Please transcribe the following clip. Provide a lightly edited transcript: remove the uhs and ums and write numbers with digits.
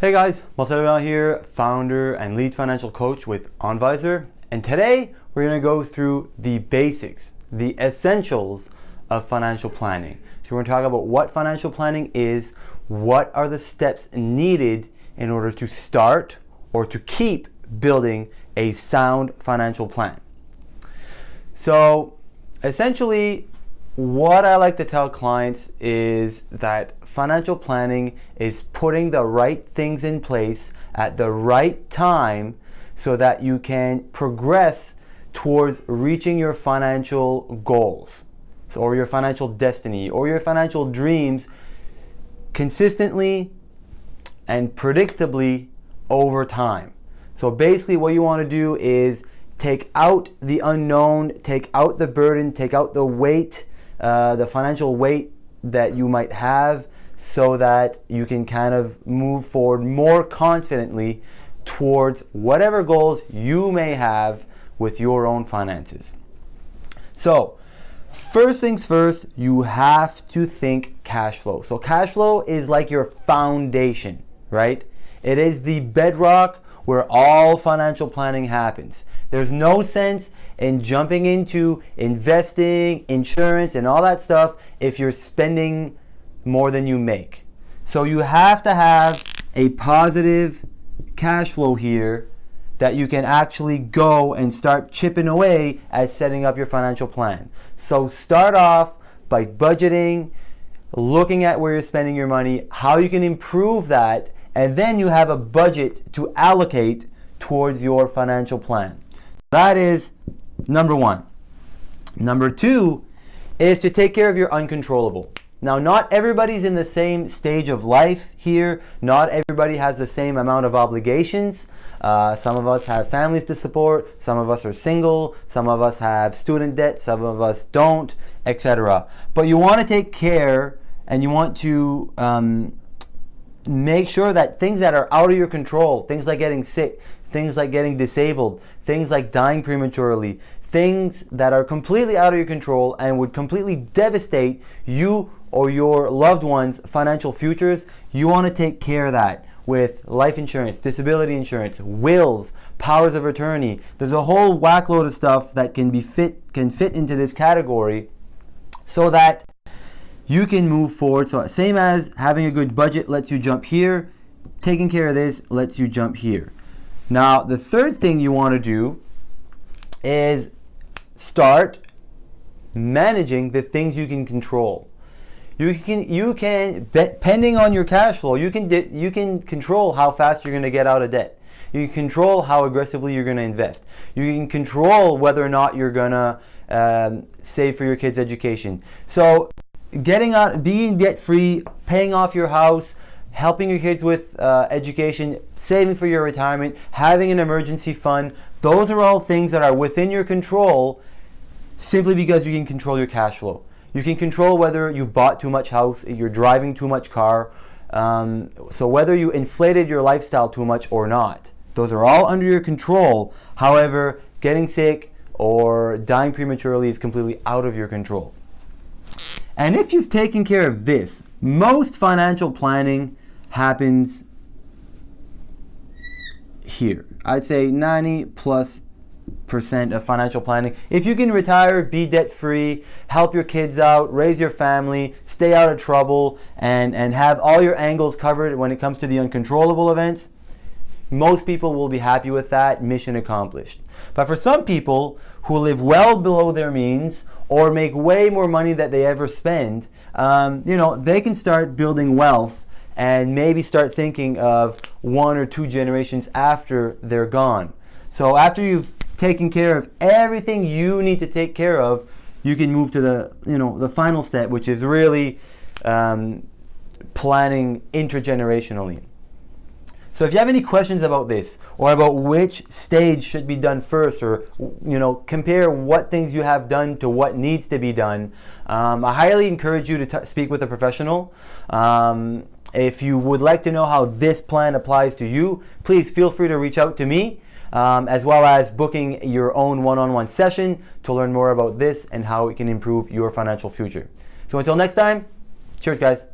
Hey guys, Marcelo here, founder and lead financial coach with OnVisor, and today we're going to go through the basics, the essentials of financial planning. So we're going to talk about what financial planning is, what are the steps needed in order to start or to keep building a sound financial plan. So essentially, what I like to tell clients is that financial planning is putting the right things in place at the right time so that you can progress towards reaching your financial goals, or your financial destiny, or your financial dreams consistently and predictably over time. So basically what you want to do is take out the unknown, take out the burden, take out the weight, the financial weight that you might have, so that you can kind of move forward more confidently towards whatever goals you may have with your own finances. So first things first, you have to think cash flow. So cash flow is like your foundation, right? It is the bedrock where all financial planning happens. There's no sense in jumping into investing, insurance, and all that stuff if you're spending more than you make. So you have to have a positive cash flow here that you can actually go and start chipping away at setting up your financial plan. So start off by budgeting, looking at where you're spending your money, how you can improve that, and then you have a budget to allocate towards your financial plan. That is number one. Number two is to take care of your uncontrollable. Now, not everybody's in the same stage of life here. Not everybody has the same amount of obligations. Some of us have families to support. Some of us are single. Some of us have student debt. Some of us don't, etc. But you want to take care, and you want to make sure that things that are out of your control, things like getting sick, things like getting disabled, things like dying prematurely, things that are completely out of your control and would completely devastate you or your loved ones' financial futures, you want to take care of that with life insurance, disability insurance, wills, powers of attorney. There's a whole whackload of stuff that can fit into this category so that you can move forward. So same as having a good budget lets you jump here, taking care of this lets you jump here. Now, the third thing you want to do is start managing the things you can control. You can depending on your cash flow, you can control how fast you're going to get out of debt. You can control how aggressively you're going to invest. You can control whether or not you're going to save for your kids' education. So getting out, being debt-free, paying off your house, helping your kids with education, saving for your retirement, having an emergency fund, those are all things that are within your control simply because you can control your cash flow. You can control whether you bought too much house, you're driving too much car, so whether you inflated your lifestyle too much or not. Those are all under your control. However, getting sick or dying prematurely is completely out of your control. And if you've taken care of this, most financial planning happens here. I'd say 90+% of financial planning. If you can retire, be debt-free, help your kids out, raise your family, stay out of trouble, and have all your angles covered when it comes to the uncontrollable events, most people will be happy with that. Mission accomplished. But for some people who live well below their means or make way more money than they ever spend, they can start building wealth and maybe start thinking of 1 or 2 generations after they're gone. So after you've taken care of everything you need to take care of, you can move to the final step, which is really planning intergenerationally. So if you have any questions about this, or about which stage should be done first, or compare what things you have done to what needs to be done, I highly encourage you to speak with a professional. If you would like to know how this plan applies to you, please feel free to reach out to me, as well as booking your own one-on-one session to learn more about this and how it can improve your financial future. So until next time, cheers guys.